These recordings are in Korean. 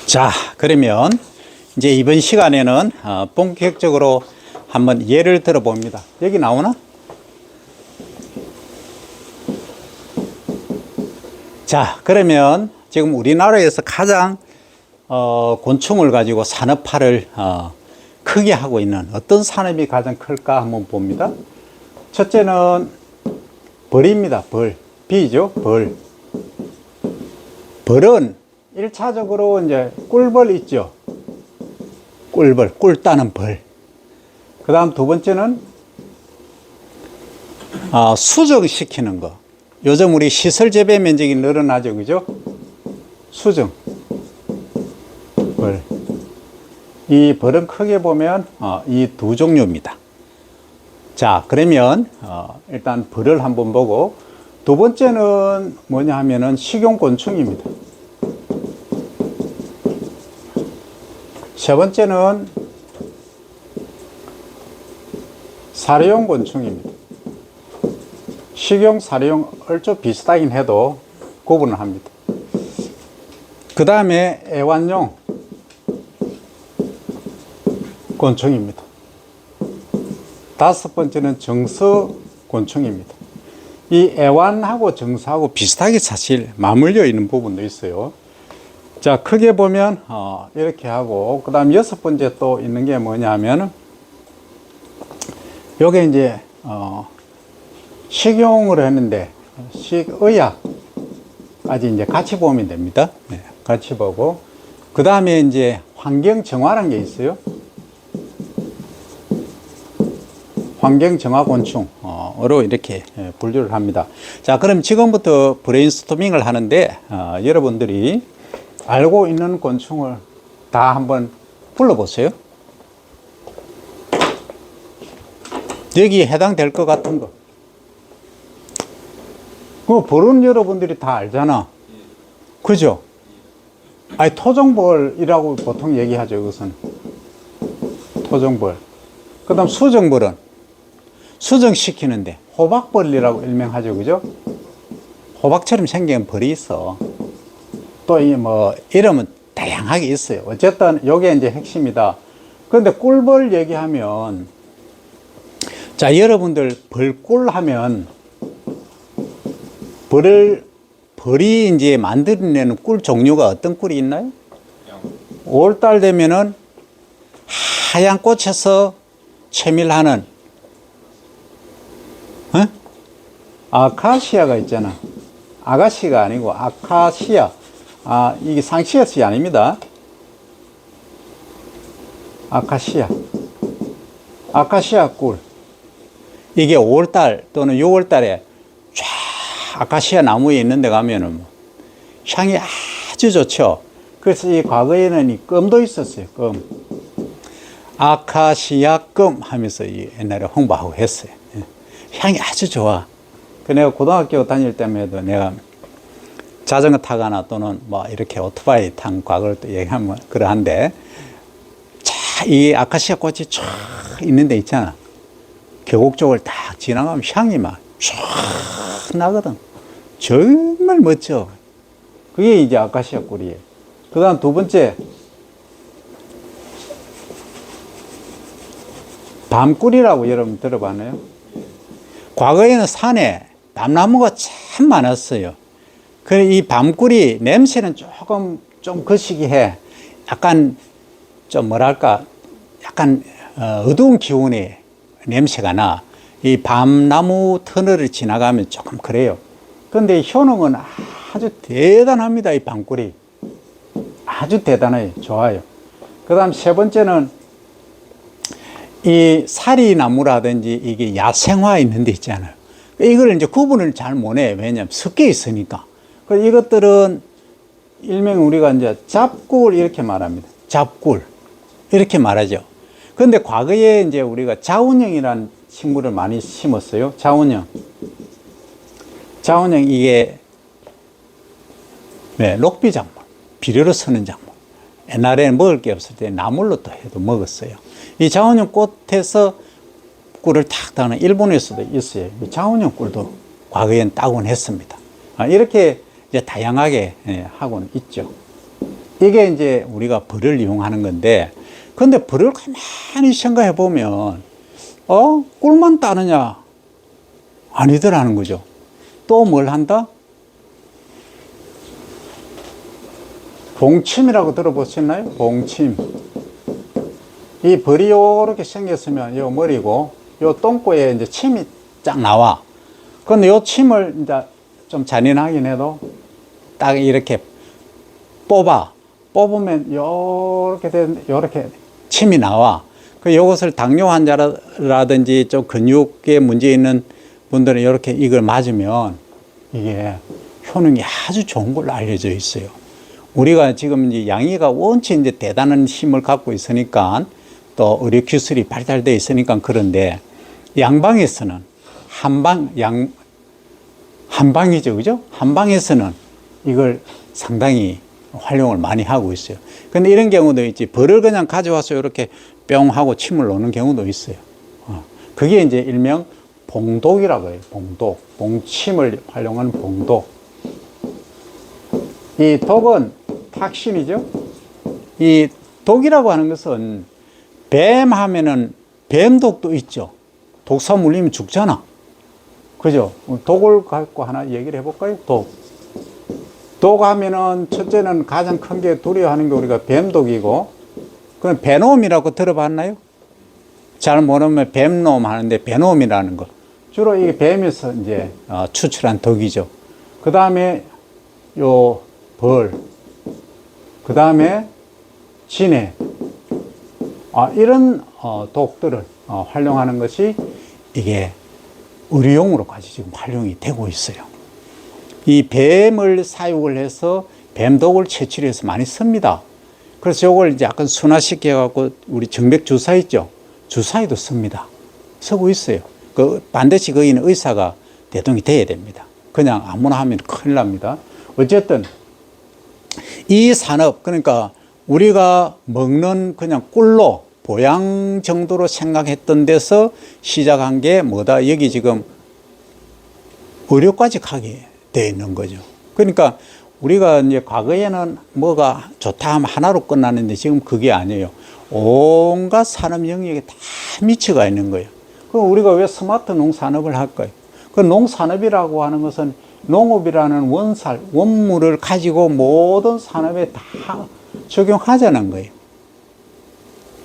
자, 그러면 이제 이번 시간에는 본격적으로 한번 예를 들어 봅니다. 여기 나오나? 자, 그러면 지금 우리나라에서 가장 곤충을 가지고 산업화를 크게 하고 있는 어떤 산업이 가장 클까 한번 봅니다. 첫째는 벌입니다. 벌. 비죠. 벌. 벌은 1차적으로 이제 꿀벌 있죠. 꿀벌, 꿀 따는 벌. 그 다음 두 번째는 수정시키는 거. 요즘 우리 시설 재배 면적이 늘어나죠. 그죠? 수정. 벌. 이 벌은 크게 보면 이 두 종류입니다. 자, 그러면 일단 벌을 한번 보고, 두 번째는 뭐냐 하면은 식용곤충입니다. 세 번째는 사료용 곤충입니다. 식용, 사료용 얼추 비슷하긴 해도 구분을 합니다. 그 다음에 애완용 곤충입니다. 다섯 번째는 정서 곤충입니다. 이 애완하고 정서하고 비슷하게 사실 맞물려 있는 부분도 있어요. 자, 크게 보면 이렇게 하고, 그 다음 여섯 번째 또 있는 게 뭐냐 하면 요게 이제 식용으로 했는데 식의학까지 이제 같이 보면 됩니다. 네, 같이 보고, 그 다음에 이제 환경 정화라는 게 있어요. 환경 정화 곤충으로 이렇게 분류를 합니다. 자, 그럼 지금부터 브레인스토밍을 하는데 여러분들이 알고 있는 곤충을 다 한번 불러보세요. 여기에 해당될 것 같은 거. 그 벌은 여러분들이 다 알잖아. 그죠? 아니, 토종벌이라고 보통 얘기하죠. 이것은 토종벌. 그 다음 수정벌은 수정시키는데 호박벌이라고 일명하죠. 그죠? 호박처럼 생긴 벌이 있어. 또 이 뭐 이름은 다양하게 있어요. 어쨌든 요게 이제 핵심이다. 그런데 꿀벌 얘기하면, 자, 여러분들 벌꿀 하면 벌이 이제 만들어내는 꿀 종류가 어떤 꿀이 있나요? 5월달 되면은 하얀 꽃에서 채밀하는 아카시아가 있잖아. 아가씨가 아니고 아카시아. 이게 상시에서이 아닙니다. 아카시아. 아카시아 꿀. 이게 5월달 또는 6월달에 쫙 아카시아 나무에 있는 데 가면은 향이 아주 좋죠. 그래서 이 과거에는 이 껌도 있었어요. 껌. 아카시아 껌 하면서 옛날에 홍보하고 했어요. 향이 아주 좋아. 그 내가 고등학교 다닐 때에도 내가 자전거 타거나 또는 뭐 이렇게 오토바이 탄 과거를 또 얘기하면 그러한데, 자, 이 아카시아 꽃이 쫙 있는 데 있잖아. 계곡 쪽을 딱 지나가면 향이 막 쫙 나거든. 정말 멋져. 그게 이제 아카시아 꿀이에요. 그 다음 두 번째, 밤꿀이라고 여러분 들어봤나요? 과거에는 산에 밤나무가 참 많았어요. 그래, 이 밤꿀이 냄새는 조금 좀 거시기 해. 약간 좀 뭐랄까, 약간 어두운 기운의 냄새가 나. 이 밤나무 터널을 지나가면 조금 그래요. 그런데 효능은 아주 대단합니다. 이 밤꿀이 아주 대단해요. 좋아요. 그 다음 세 번째는 이 사리나무라든지 이게 야생화 있는 데 있잖아요. 이걸 이제 구분을 잘 못해. 왜냐하면 섞여 있으니까. 그래서 이것들은 일명 우리가 이제 잡꿀 이렇게 말합니다. 잡꿀 이렇게 말하죠. 그런데 과거에 이제 우리가 자운형이라는 식물을 많이 심었어요. 자운형. 자운형 이게 녹비 작물, 비료로 쓰는 작물. 옛날에는 먹을 게 없을 때 나물로 또 해도 먹었어요. 이 자운형 꽃에서 꿀을 탁 따는 일본에서도 있어요. 자운형 꿀도 과거엔 따곤 했습니다. 이렇게 이제 다양하게 하고는 있죠. 이게 이제 우리가 벌을 이용하는 건데, 근데 벌을 가만히 생각해 보면, 꿀만 따느냐? 아니더라는 거죠. 또 뭘 한다? 봉침이라고 들어보셨나요? 봉침. 이 벌이 요렇게 생겼으면 요 머리고, 요 똥꼬에 이제 침이 쫙 나와. 근데 요 침을 이제 좀 잔인하긴 해도 딱 이렇게 뽑으면 요렇게 침이 나와. 그 요것을 당뇨 환자라든지 좀 근육에 문제 있는 분들은 이렇게 이걸 맞으면 이게 효능이 아주 좋은 걸로 알려져 있어요. 우리가 지금 이제 양이가 원체 이제 대단한 힘을 갖고 있으니까 또 의료 기술이 발달되어 있으니까 그런데 양방에서는 한방이죠, 그죠? 한방에서는 이걸 상당히 활용을 많이 하고 있어요. 근데 이런 경우도 있지. 벌을 그냥 가져와서 이렇게 뿅 하고 침을 놓는 경우도 있어요. 그게 이제 일명 봉독이라고 해요. 봉독. 봉침을 활용하는 봉독. 이 독은 탁신이죠. 이 독이라고 하는 것은 뱀 하면은 뱀독도 있죠. 독사 물리면 죽잖아. 그죠? 독을 갖고 하나 얘기를 해볼까요? 독 하면은 첫째는 가장 큰 게 두려워하는 게 우리가 뱀독이고, 그럼 베놈이라고 들어봤나요? 잘 모르면 뱀놈 하는데 베놈이라는 거. 주로 이게 뱀에서 이제 추출한 독이죠. 그 다음에 요 벌, 그 다음에 진해, 이런 독들을 활용하는 것이 이게 의료용으로까지 지금 활용이 되고 있어요. 이 뱀을 사육을 해서 뱀독을 채취해서 많이 씁니다. 그래서 이걸 이제 약간 순화시켜갖고 우리 정맥 주사 있죠? 주사에도 씁니다. 쓰고 있어요. 반드시 거기는 의사가 대동이 돼야 됩니다. 그냥 아무나 하면 큰일 납니다. 어쨌든 이 산업, 그러니까 우리가 먹는 그냥 꿀로 보양 정도로 생각했던 데서 시작한 게 뭐다? 여기 지금 의료까지 가게 되어 있는 거죠. 그러니까 우리가 이제 과거에는 뭐가 좋다 하면 하나로 끝나는데 지금 그게 아니에요. 온갖 산업 영역에 다 미쳐가 있는 거예요. 그럼 우리가 왜 스마트 농산업을 할까요? 그 농산업이라고 하는 것은 농업이라는 원물을 가지고 모든 산업에 다 적용하자는 거예요.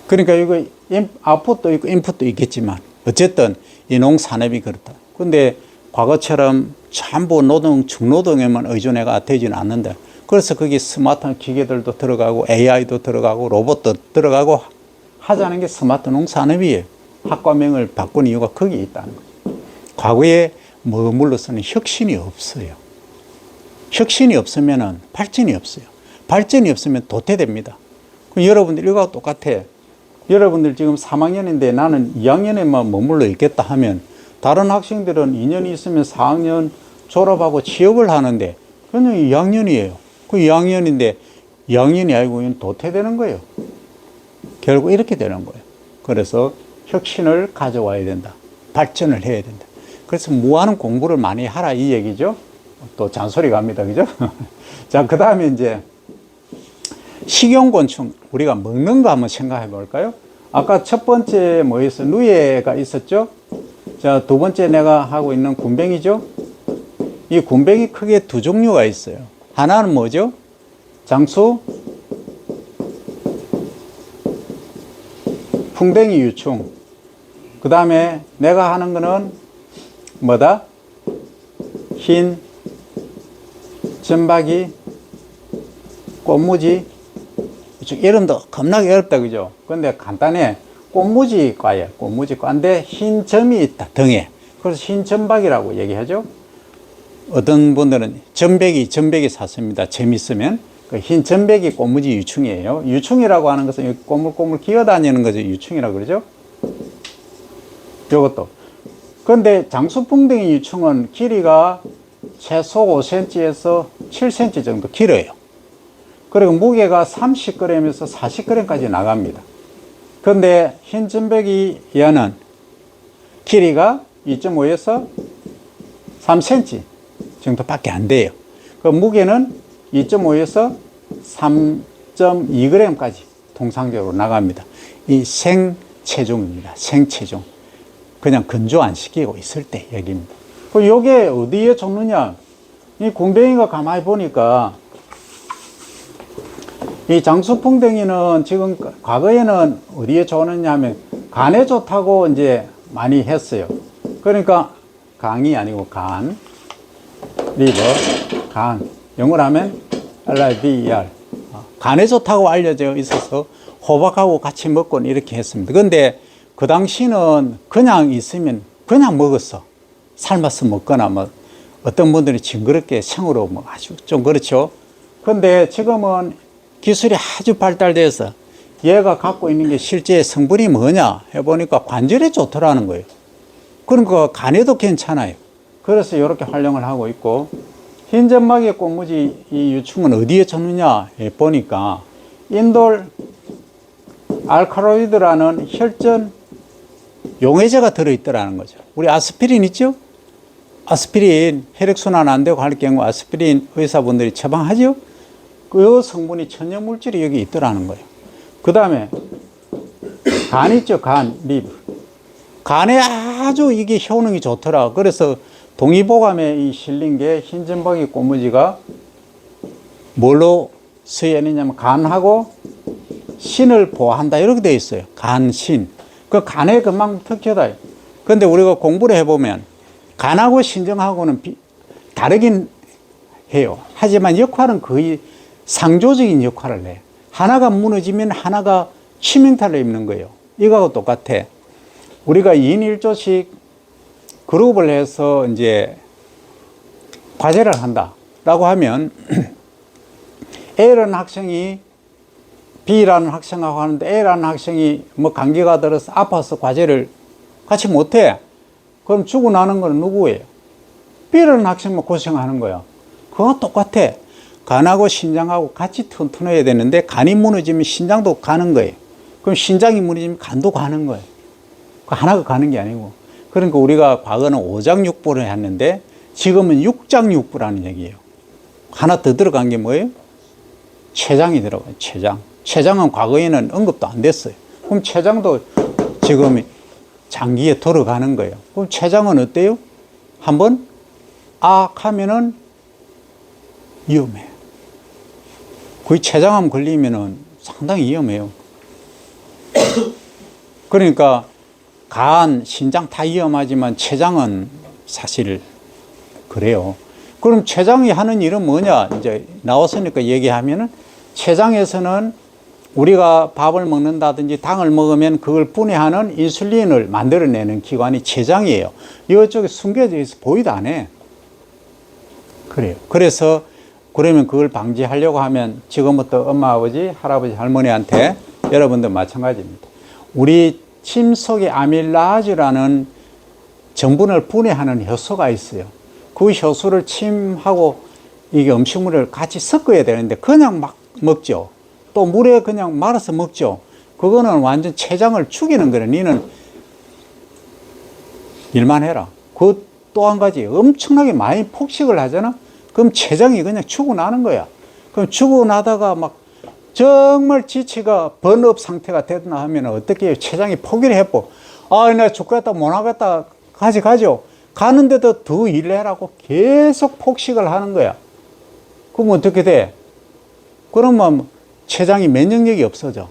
그러니까 이거 아웃풋도 있고 인풋도 있겠지만 어쨌든 이 농산업이 그렇다. 근데 과거처럼 전부 중노동에만 의존해가 되지는 않는다. 그래서 거기 스마트 기계들도 들어가고 AI도 들어가고 로봇도 들어가고 하자는 게 스마트 농산업이에요. 학과명을 바꾼 이유가 거기에 있다는 거죠. 과거에 머물러서는 혁신이 없어요. 혁신이 없으면 발전이 없어요. 발전이 없으면 도태됩니다. 그럼 여러분들 이거와 똑같아. 여러분들 지금 3학년인데 나는 2학년에만 머물러 있겠다 하면 다른 학생들은 2년이 있으면 4학년 졸업하고 취업을 하는데 그냥 2학년이에요. 그 2학년인데 2학년이 아니고 도태되는 거예요. 결국 이렇게 되는 거예요. 그래서 혁신을 가져와야 된다. 발전을 해야 된다. 그래서 무하는 공부를 많이 하라 이 얘기죠. 또 잔소리 갑니다. 그죠? 자, 그 다음에 이제 식용곤충, 우리가 먹는 거 한번 생각해 볼까요? 아까 첫 번째 뭐였어요? 누에가 있었죠? 자, 두 번째 내가 하고 있는 군뱅이죠? 이 군뱅이 크게 두 종류가 있어요. 하나는 뭐죠? 장수, 풍뎅이 유충. 그 다음에 내가 하는 거는 뭐다? 흰, 점박이, 꽃무지. 이름도 겁나게 어렵다, 그죠? 근데 간단해. 꽃무지과예요. 꽃무지과인데 흰 점이 있다, 등에. 그래서 흰 점박이라고 얘기하죠. 어떤 분들은 점백이 샀습니다. 재밌으면. 그 흰 점백이 꽃무지 유충이에요. 유충이라고 하는 것은 꼬물꼬물 기어다니는 거죠. 유충이라고 그러죠. 이것도. 그런데 장수풍뎅이 유충은 길이가 최소 5cm에서 7cm 정도 길어요. 그리고 무게가 30g에서 40g까지 나갑니다. 그런데 흰 점백이 얘는 길이가 2.5에서 3cm 정도밖에 안 돼요. 그 무게는 2.5에서 10.2g까지 통상적으로 나갑니다. 이 생체중입니다. 생체중. 그냥 건조 안 시키고 있을 때 얘기입니다. 그 요게 어디에 좋느냐? 이 궁뎅이가 가만히 보니까 이 장수풍뎅이는 지금 과거에는 어디에 좋느냐 하면 간에 좋다고 이제 많이 했어요. 그러니까 강이 아니고 간, 리버, 간. 영어로 하면 LIVER. 간에 좋다고 알려져 있어서 호박하고 같이 먹곤 이렇게 했습니다. 근데 그 당시는 그냥 있으면 그냥 먹었어. 삶아서 먹거나 뭐 어떤 분들이 징그럽게 생으로 뭐 아주 좀 그렇죠. 근데 지금은 기술이 아주 발달돼서 얘가 갖고 있는 게 실제 성분이 뭐냐 해보니까 관절에 좋더라는 거예요. 그러니까 간에도 괜찮아요. 그래서 이렇게 활용을 하고 있고, 흰점막의 꽃무지 이 유충은 어디에 좋느냐 보니까 인돌 알칼로이드라는 혈전 용해제가 들어있더라는 거죠. 우리 아스피린 있죠? 아스피린 혈액순환 안 되고 할 경우 아스피린 의사분들이 처방하죠? 그 성분이 천연물질이 여기 있더라는 거예요. 그 다음에 간 있죠? 간, 리브. 간에 아주 이게 효능이 좋더라. 그래서 동의보감에 이 실린 게 흰점박이 꽃무지가 뭘로 쓰여있느냐면 간하고 신을 보호한다 이렇게 되어 있어요. 간, 신. 그 간에 금방 특효다. 그런데 우리가 공부를 해보면 간하고 신정하고는 다르긴 해요. 하지만 역할은 거의 상조적인 역할을 해. 하나가 무너지면 하나가 치명타를 입는 거예요. 이거하고 똑같아. 우리가 2인 1조씩 그룹을 해서 이제 과제를 한다라고 하면 A라는 학생이 B라는 학생하고 하는데 A라는 학생이 뭐 감기가 들어서 아파서 과제를 같이 못해. 그럼 죽고 나는 건 누구예요? B라는 학생만 고생하는 거야. 그거 똑같아. 간하고 신장하고 같이 튼튼해야 되는데 간이 무너지면 신장도 가는 거예요. 그럼 신장이 무너지면 간도 가는 거예요. 하나가 가는 게 아니고. 그러니까 우리가 과거는 오장육부를 했는데 지금은 육장육부라는 얘기예요. 하나 더 들어간 게 뭐예요? 췌장이 들어가요. 췌장. 췌장은 과거에는 언급도 안 됐어요. 그럼 췌장도 지금 장기에 들어가는 거예요. 그럼 췌장은 어때요? 한번 악 하면은 위험해. 거의 췌장암 걸리면은 상당히 위험해요. 그러니까 간, 신장 다 위험하지만 췌장은 사실 그래요. 그럼 췌장이 하는 일은 뭐냐? 이제 나왔으니까 얘기하면은 췌장에서는 우리가 밥을 먹는다든지 당을 먹으면 그걸 분해하는 인슐린을 만들어내는 기관이 췌장이에요. 이쪽에 숨겨져 있어 보이도 안 해. 그래요. 그래서 그러면 그걸 방지하려고 하면 지금부터 엄마, 아버지, 할아버지, 할머니한테 여러분들 마찬가지입니다. 우리 침 속에 아밀라아즈라는 전분을 분해하는 효소가 있어요. 그 효소를 침하고 이게 음식물을 같이 섞어야 되는데 그냥 막 먹죠. 또 물에 그냥 말아서 먹죠. 그거는 완전 췌장을 죽이는 거래. 니는 일만 해라. 그 또 한 가지 엄청나게 많이 폭식을 하잖아. 그럼 췌장이 그냥 죽어나는 거야. 그럼 죽어나다가 막 정말 지치가 번업 상태가 되나 하면 어떻게 해요? 췌장이 포기를 해보. 아, 나 죽겠다, 못 하겠다. 가죠. 가는데도 더 일해라고 계속 폭식을 하는 거야. 그럼 어떻게 돼? 그러면 췌장이 면역력이 없어져.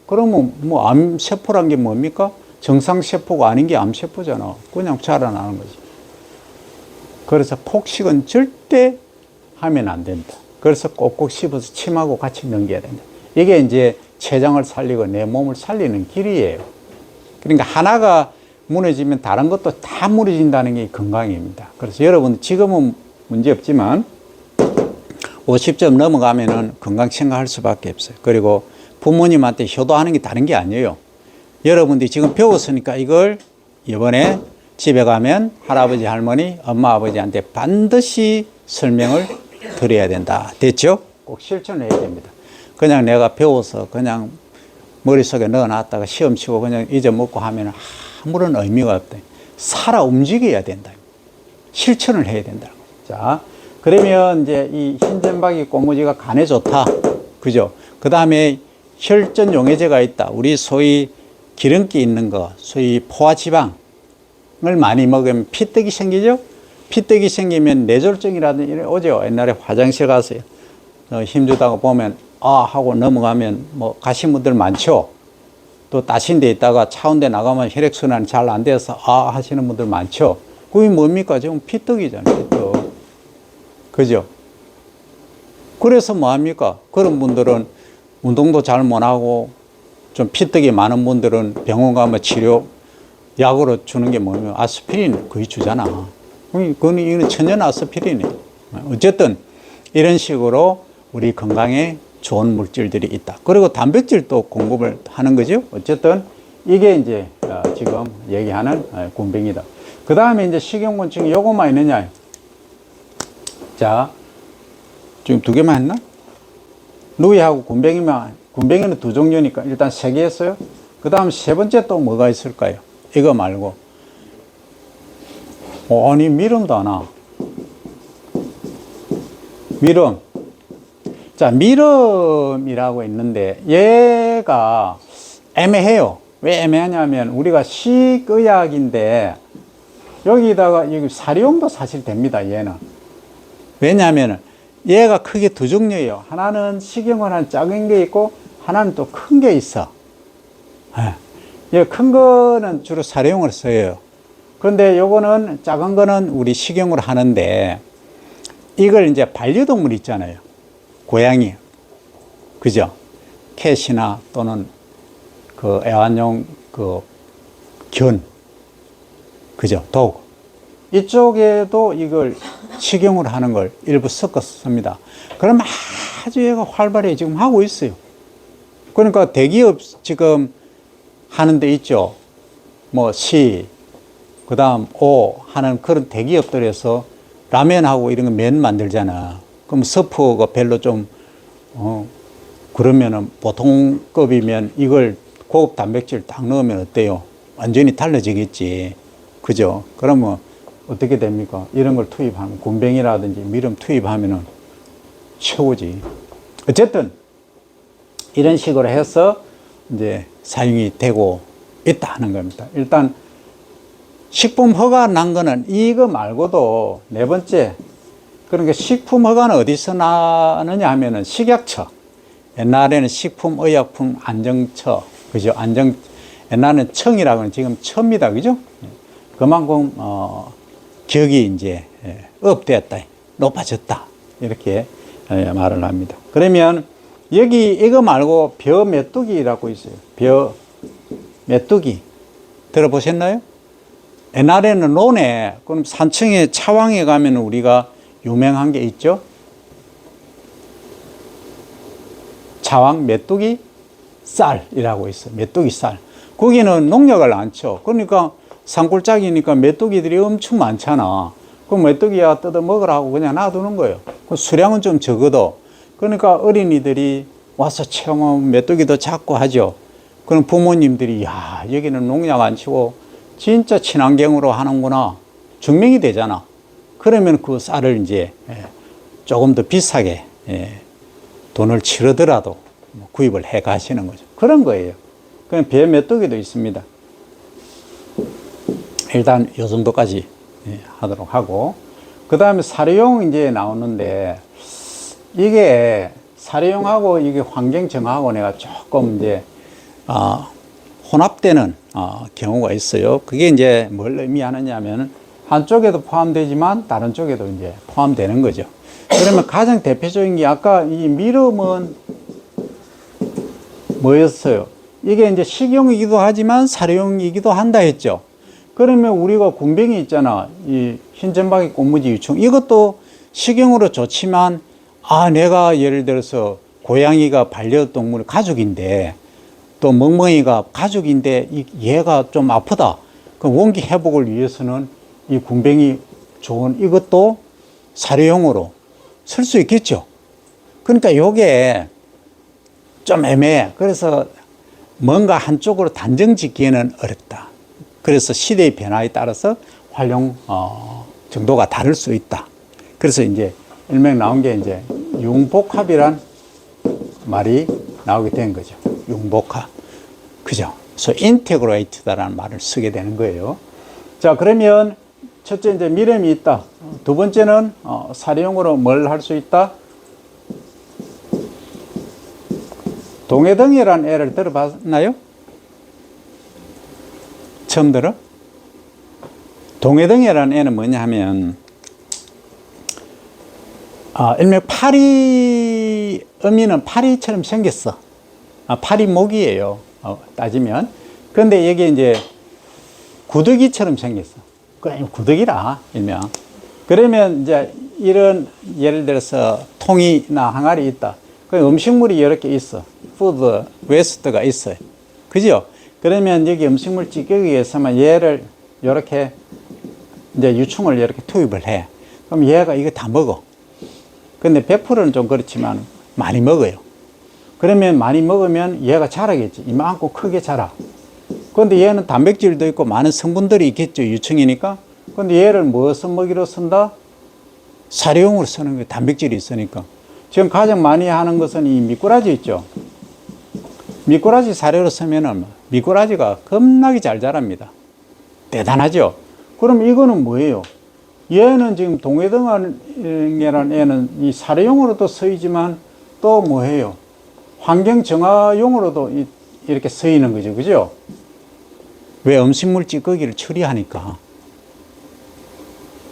그러면 뭐 암세포란 게 뭡니까? 정상세포가 아닌 게 암세포잖아. 그냥 자라나는 거지. 그래서 폭식은 절대 하면 안 된다. 그래서 꼭꼭 씹어서 침하고 같이 넘겨야 된다. 이게 이제 췌장을 살리고 내 몸을 살리는 길이에요. 그러니까 하나가 무너지면 다른 것도 다 무너진다는 게 건강입니다. 그래서 여러분 지금은 문제 없지만 50점 넘어가면은 건강 생각할 수밖에 없어요. 그리고 부모님한테 효도하는 게 다른 게 아니에요. 여러분들이 지금 배웠으니까 이걸 이번에 집에 가면 할아버지, 할머니, 엄마, 아버지한테 반드시 설명을 드려야 된다. 됐죠? 꼭 실천해야 됩니다. 그냥 내가 배워서 그냥 머릿속에 넣어놨다가 시험 치고 그냥 잊어먹고 하면 아무런 의미가 없다. 살아 움직여야 된다. 실천을 해야 된다. 자, 그러면 이제 이 흰점박이 꽃무지가 간에 좋다. 그죠? 그 다음에 혈전 용해제가 있다. 우리 소위 기름기 있는 거, 소위 포화지방을 많이 먹으면 피떡이 생기죠. 피떡이 생기면 뇌졸중이라든지 이런 오죠. 옛날에 화장실 가서 힘주다가 보면 아 하고 넘어가면 뭐 가신 분들 많죠. 또 따신 데 있다가 차운데 나가면 혈액순환이 잘 안 돼서 아 하시는 분들 많죠. 그게 뭡니까? 지금 피떡이잖아요. 피떡. 그죠? 그래서 뭐합니까? 그런 분들은 운동도 잘 못하고 좀 피떡이 많은 분들은 병원 가면 치료 약으로 주는 게 뭐냐면 아스피린 거의 주잖아. 그건 이거는 천연 아스피린이에요. 어쨌든 이런 식으로 우리 건강에 좋은 물질들이 있다. 그리고 단백질도 공급을 하는 거죠. 어쨌든 이게 이제 지금 얘기하는 군뱅이다. 그 다음에 이제 식용곤충이 요것만 있느냐. 자, 지금 두 개만 했나? 누이하고 군뱅이만, 군뱅이는 두 종류니까 일단 세 개 했어요. 그 다음 세 번째 또 뭐가 있을까요? 이거 말고. 아니, 미름도 하나. 미름. 자, 미름이라고 있는데 얘가 애매해요. 왜 애매하냐면 우리가 식의약인데 여기다가 여기 사료용도 사실 됩니다. 얘는. 왜냐하면 얘가 크게 두 종류예요. 하나는 식용을 한 작은 게 있고 하나는 또 큰 게 있어. 예, 큰 거는 주로 사료용을 써요. 그런데 요거는 작은 거는 우리 식용을 하는데 이걸 이제 반려동물 있잖아요. 고양이. 그죠? 캣이나 또는 그 애완용 그 견. 그죠? 도구. 이쪽에도 이걸 식용을 하는 걸 일부 섞었습니다. 그럼 아주 얘가 활발히 지금 하고 있어요. 그러니까 대기업 지금 하는 데 있죠. 뭐 시, 그 다음 오 하는 그런 대기업들에서 라면하고 이런 거 면 만들잖아. 그럼 서프가 별로 좀, 그러면은 보통급이면 이걸 고급 단백질 딱 넣으면 어때요? 완전히 달라지겠지. 그죠? 그러면 어떻게 됩니까? 이런 걸 투입하면, 군뱅이라든지 미름 투입하면은 최고지. 어쨌든, 이런 식으로 해서 이제 사용이 되고 있다 하는 겁니다. 일단, 식품 허가 난 거는 이거 말고도 네 번째, 그러니까 식품 허가는 어디서 나느냐 하면은 식약처. 옛날에는 식품의약품 안정처. 그죠? 옛날에는 청이라고 하는 지금 처입니다. 그죠? 그만큼, 격이 이제 업되었다. 높아졌다. 이렇게 말을 합니다. 그러면 여기 이거 말고 벼 메뚜기라고 있어요. 벼 메뚜기. 들어보셨나요? 옛날에는 논에, 그럼 산청에 차왕에 가면 우리가 유명한 게 있죠? 차왕 메뚜기 쌀이라고 있어요. 메뚜기 쌀. 거기는 농약을 안 쳐. 그러니까 산골짜기니까 메뚜기들이 엄청 많잖아. 그럼 메뚜기야 뜯어 먹으라고 그냥 놔두는 거예요. 그 수량은 좀 적어도. 그러니까 어린이들이 와서 체험하면 메뚜기도 잡고 하죠. 그럼 부모님들이, 야, 여기는 농약 안 치고 진짜 친환경으로 하는구나. 증명이 되잖아. 그러면 그 쌀을 이제 조금 더 비싸게 돈을 치르더라도 구입을 해 가시는 거죠. 그런 거예요. 그럼 배 메뚜기도 있습니다. 일단 요 정도까지 하도록 하고, 그 다음에 사료용 이제 나오는데, 이게 사료용하고 이게 환경정하고 내가 조금 이제 혼합되는 경우가 있어요. 그게 이제 뭘 의미하느냐 하면 한쪽에도 포함되지만 다른 쪽에도 이제 포함되는 거죠. 그러면 가장 대표적인 게 아까 이 미름은 뭐였어요? 이게 이제 식용이기도 하지만 사료용이기도 한다 했죠. 그러면 우리가 군뱅이 있잖아. 이 흰점박이 꽃무지 유충. 이것도 식용으로 좋지만, 내가 예를 들어서 고양이가 반려동물 가족인데, 또 멍멍이가 가족인데, 얘가 좀 아프다. 그 원기 회복을 위해서는 이 군뱅이 좋은 이것도 사료용으로 쓸 수 있겠죠. 그러니까 요게 좀 애매해. 그래서 뭔가 한쪽으로 단정 짓기에는 어렵다. 그래서 시대의 변화에 따라서 활용 정도가 다를 수 있다. 그래서 이제 일명 나온 게 이제 융복합이란 말이 나오게 된 거죠. 융복화. 그죠? 그래서 인테그레이트다라는 말을 쓰게 되는 거예요. 자, 그러면 첫째 이제 미렴이 있다. 두 번째는 사료용으로 뭘 할 수 있다? 동해덩이라는 애를 들어봤나요? 처음 들어? 동해덩이라는 애는 뭐냐 하면 일명 파리, 어미는 파리처럼 생겼어. 파리 목이에요. 따지면. 그런데 여기 이제 구더기처럼 생겼어. 그냥 구더기라, 일명. 그러면 이제 이런, 예를 들어서 통이나 항아리 있다. 그 음식물이 이렇게 있어. 푸드 웨스트가 있어요. 그죠? 그러면 여기 음식물 찌개기 위해서만 얘를 이렇게 이제 유충을 이렇게 투입을 해. 그럼 얘가 이거 다 먹어. 근데 100%는 좀 그렇지만 많이 먹어요. 그러면 많이 먹으면 얘가 자라겠지. 이만큼 크게 자라. 그런데 얘는 단백질도 있고 많은 성분들이 있겠죠. 유충이니까. 근데 얘를 무엇을 먹이로 쓴다? 사료용으로 쓰는 거예요. 단백질이 있으니까. 지금 가장 많이 하는 것은 이 미꾸라지 있죠. 미꾸라지 사료로 쓰면은 미꾸라지가 겁나게 잘 자랍니다. 대단하죠. 그럼 이거는 뭐예요? 얘는 지금 동해덩이라는 애는 이 사료용으로도 쓰이지만 또 뭐예요? 환경 정화용으로도 이렇게 쓰이는 거죠. 그죠? 왜 음식물 찌꺼기를 처리하니까.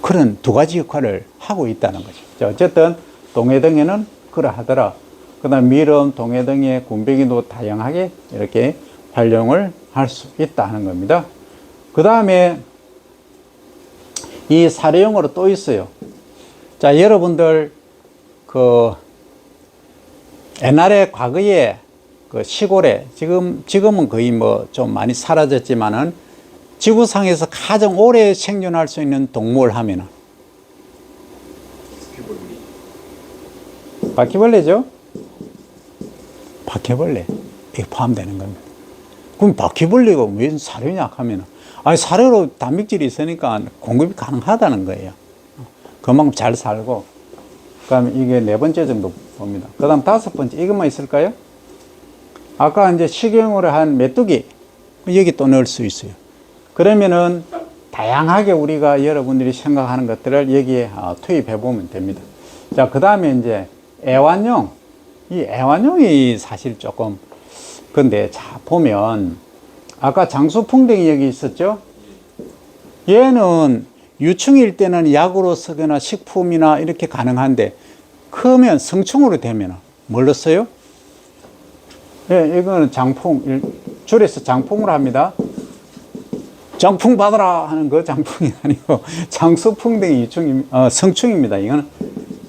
그런 두 가지 역할을 하고 있다는 거죠. 자, 어쨌든 동해덩이는 그러하더라. 그 다음 미름, 동해덩이의 군뱅이도 다양하게 이렇게 활용을 할 수 있다는 겁니다. 그 다음에 이 사료용으로 또 있어요. 자, 여러분들 옛날에 과거에 그 시골에 지금은 거의 뭐 좀 많이 사라졌지만은 지구상에서 가장 오래 생존할 수 있는 동물 하면은 바퀴벌레죠? 바퀴벌레. 이게 포함되는 겁니다. 그럼 바퀴벌레가 왜 사료냐 하면은 사료로 단백질이 있으니까 공급이 가능하다는 거예요. 그만큼 잘 살고. 그다음에 이게 네 번째 정도 봅니다. 그 다음 다섯 번째, 이것만 있을까요? 아까 이제 식용으로 한 메뚜기, 여기 또 넣을 수 있어요. 그러면은 다양하게 우리가 여러분들이 생각하는 것들을 여기에 투입해 보면 됩니다. 자, 그 다음에 이제 애완용. 이 애완용이 사실 조금, 근데 자, 보면 아까 장수풍뎅이 여기 있었죠? 얘는 유충일 때는 약으로 쓰거나 식품이나 이렇게 가능한데 크면 성충으로 되면 뭘로 써요? 예, 이거는 장풍, 줄여서 장풍으로 합니다. 장풍 받아라 하는 거 장풍이 아니고 장수풍뎅이 성충입니다. 이거는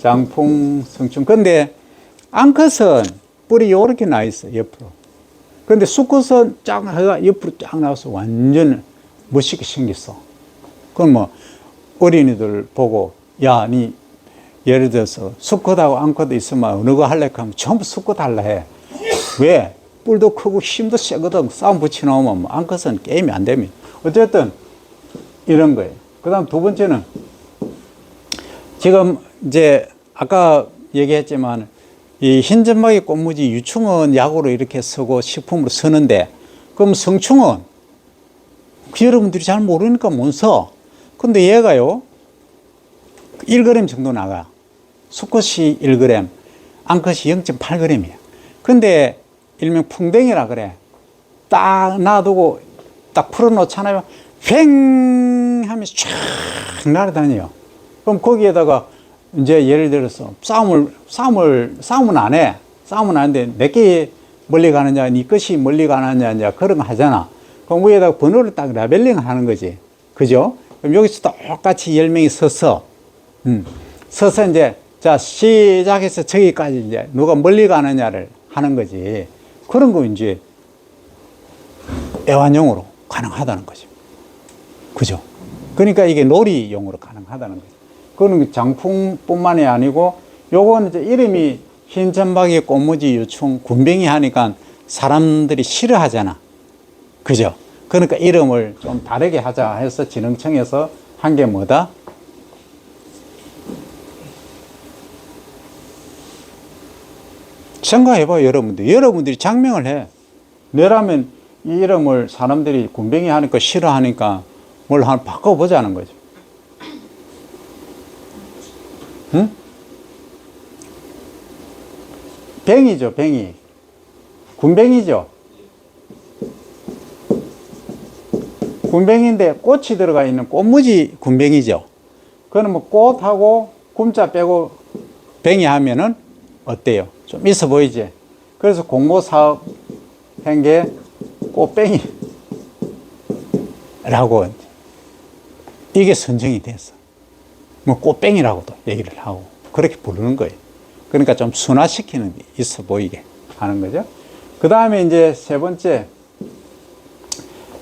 장풍, 성충. 근데 앙컷은 뿔이 요렇게 나 있어, 옆으로. 근데 수컷은 쫙 해가 옆으로 쫙 나와서 완전 멋있게 생겼어. 그럼 뭐 어린이들 보고, 야, 니 예를 들어서 수컷하고 앙컷 있으면 어느 거 할래? 하면 전부 수컷 할래 해. 왜? 뿔도 크고 힘도 세거든. 싸움 붙여놓으면 뭐 앙컷은 게임이 안 됩니다. 어쨌든 이런 거예요. 그 다음 두 번째는 지금 이제 아까 얘기했지만 이 흰점막이 꽃무지 유충은 약으로 이렇게 쓰고 식품으로 쓰는데 그럼 성충은 여러분들이 잘 모르니까 못 써. 근데 얘가요 1g 정도 나가. 수컷이 1g, 앙컷이 0.8g이야. 근데 일명 풍뎅이라 그래. 딱 놔두고 딱 풀어놓잖아요. 휑 하면서 쫙 날아다녀요. 그럼 거기에다가 이제 예를 들어서 싸움은 안 해. 싸움은 안 하는데 내게 멀리 가느냐, 네 것이 멀리 가느냐, 이제 그런 거 하잖아. 그럼 위에다가 번호를 딱 라벨링을 하는 거지. 그죠? 그럼 여기서 똑같이 10명이 서서 이제 자, 시작해서 저기까지 이제 누가 멀리 가느냐를 하는 거지. 그런 거 이제 애완용으로 가능하다는 거죠. 그죠? 그러니까 이게 놀이용으로 가능하다는 거죠. 그거는 장풍뿐만이 아니고 요거는 이제 이름이 흰점박이 꽃무지 유충 군뱅이 하니까 사람들이 싫어하잖아. 그죠? 그러니까 이름을 좀 다르게 하자 해서 진흥청에서 한 게 뭐다? 생각해봐요, 여러분들. 여러분들이 장명을 해. 내라면 이 이름을 사람들이 군뱅이 하니까 싫어하니까 뭘 하나 바꿔보자는 거죠. 응? 뱅이죠, 뱅이. 군뱅이죠. 군뱅이인데 꽃이 들어가 있는 꽃무지 군뱅이죠. 그거는 뭐 꽃하고 군자 빼고 뱅이 하면은 어때요? 좀 있어 보이지? 그래서 공모사업 한 게 꽃뱅이라고 이게 선정이 됐어. 뭐 꽃뱅이라고도 얘기를 하고 그렇게 부르는 거예요. 그러니까 좀 순화시키는 게 있어 보이게 하는 거죠. 그 다음에 이제 세 번째,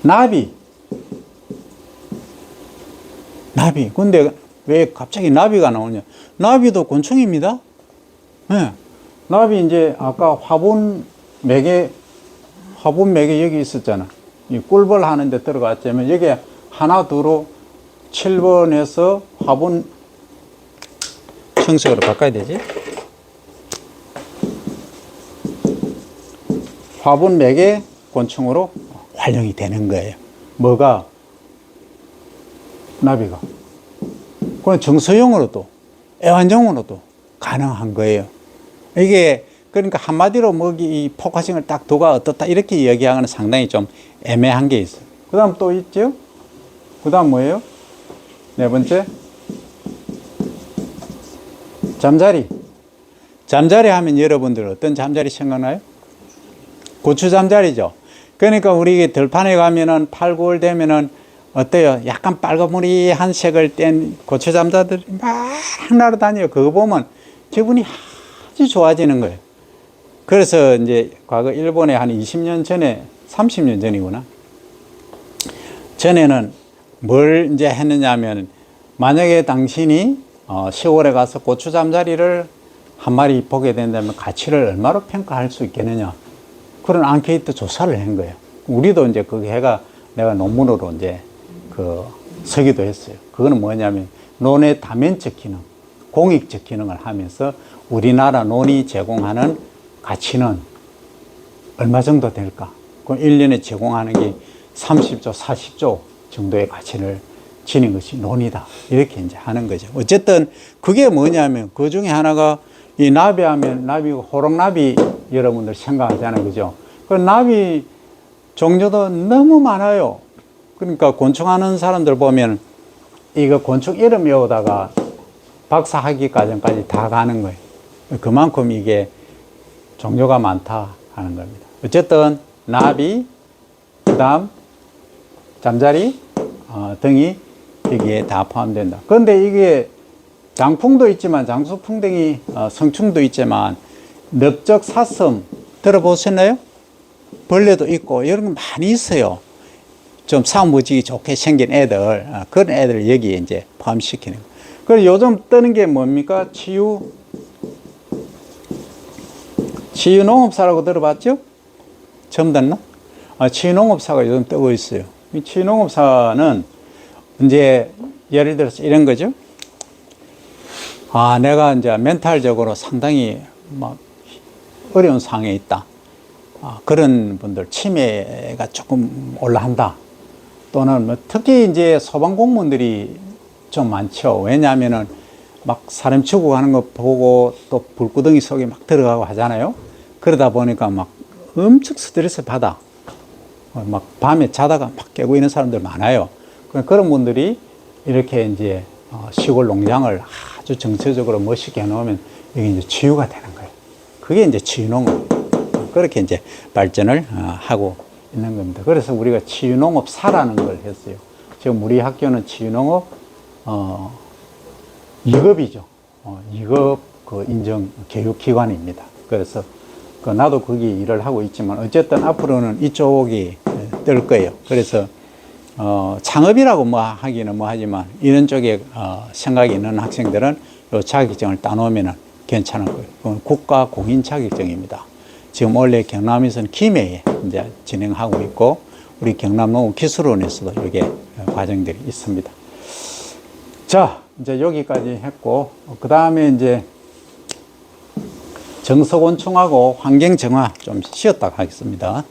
나비. 나비. 근데 왜 갑자기 나비가 나오냐? 나비도 곤충입니다. 네. 나비 이제 아까 화분 매개 여기 있었잖아. 이 꿀벌 하는데 들어갔자면 여기 하나, 두로 7번에서 화분 청색으로 바꿔야 되지? 화분 매개 곤충으로 활용이 되는 거예요. 뭐가? 나비가. 그건 정서용으로도 애완용으로도 가능한 거예요. 이게 그러니까 한마디로 먹이 이 포커싱을 딱 도가 어떻다 이렇게 이야기하기는 상당히 좀 애매한 게 있어요. 그 다음 또 있죠? 그 다음 뭐예요? 네 번째, 잠자리. 잠자리 하면 여러분들 어떤 잠자리 생각나요? 고추 잠자리죠. 그러니까 우리 들판에 가면은 8, 9월 되면은 어때요? 약간 빨간무리한 색을 뗀 고추 잠자들이 막 날아다녀요. 그거 보면 기분이 아주 좋아지는 거예요. 그래서 이제 과거 일본에 한 20년 전에, 30년 전이구나. 전에는 뭘 이제 했느냐 하면, 만약에 당신이 시골에 가서 고추 잠자리를 한 마리 보게 된다면 가치를 얼마로 평가할 수 있겠느냐. 그런 앙케이트 조사를 한 거예요. 우리도 이제 그 해가 내가 논문으로 이제 서기도 했어요. 그거는 뭐냐면 논의 다면적 기능, 공익적 기능을 하면서 우리나라 논이 제공하는 가치는 얼마 정도 될까? 그럼 1년에 제공하는 게 30조, 40조 정도의 가치를 지닌 것이 논이다. 이렇게 이제 하는 거죠. 어쨌든 그게 뭐냐면 그 중에 하나가 이 나비 하면 나비고 호롱나비 여러분들 생각하잖아요. 그죠? 그 나비 종류도 너무 많아요. 그러니까 곤충 하는 사람들 보면 이거 곤충 이름 외우다가 박사학위 과정까지 다 가는 거예요. 그만큼 이게 종류가 많다 하는 겁니다. 어쨌든 나비, 그 다음 잠자리 등이 여기에 다 포함된다. 그런데 이게 장풍도 있지만 장수풍뎅이, 성충도 있지만 넓적 사슴 들어보셨나요? 벌레도 있고 이런 거 많이 있어요. 좀 사무지기 좋게 생긴 애들, 그런 애들 여기에 이제 포함시키는 거. 그리고 요즘 뜨는 게 뭡니까? 치유농업사라고 들어봤죠? 처음 듣나? 치유농업사가 요즘 뜨고 있어요. 이 치유농업사는 이제 예를 들어서 이런 거죠. 내가 이제 멘탈적으로 상당히 막 어려운 상황에 있다. 그런 분들 치매가 조금 올라한다. 또는 뭐 특히 이제 소방공무원들이 좀 많죠. 왜냐하면은 막 사람 죽어가는 거 보고 또 불구덩이 속에 막 들어가고 하잖아요. 그러다 보니까 막 엄청 스트레스 받아. 막 밤에 자다가 막 깨고 있는 사람들 많아요. 그런 분들이 이렇게 이제 시골 농장을 아주 정서적으로 멋있게 해놓으면 이게 이제 치유가 되는 거예요. 그게 이제 치유농업. 그렇게 이제 발전을 하고 있는 겁니다. 그래서 우리가 치유농업사라는 걸 했어요. 지금 우리 학교는 치유농업 2급이죠. 2급 그 인정 교육기관입니다. 그래서 나도 거기 일을 하고 있지만 어쨌든 앞으로는 이쪽이 뜰 거예요. 그래서 창업이라고 뭐 하기는 뭐 하지만 이런 쪽에 생각이 있는 학생들은 요 자격증을 따놓으면 괜찮을 거예요. 그건 국가 공인 자격증입니다. 지금 원래 경남에서는 김해에 이제 진행하고 있고 우리 경남농업기술원에서도 이게 과정들이 있습니다. 자, 이제 여기까지 했고 그 다음에 이제 정석곤충하고 환경정화 좀 쉬었다가 하겠습니다.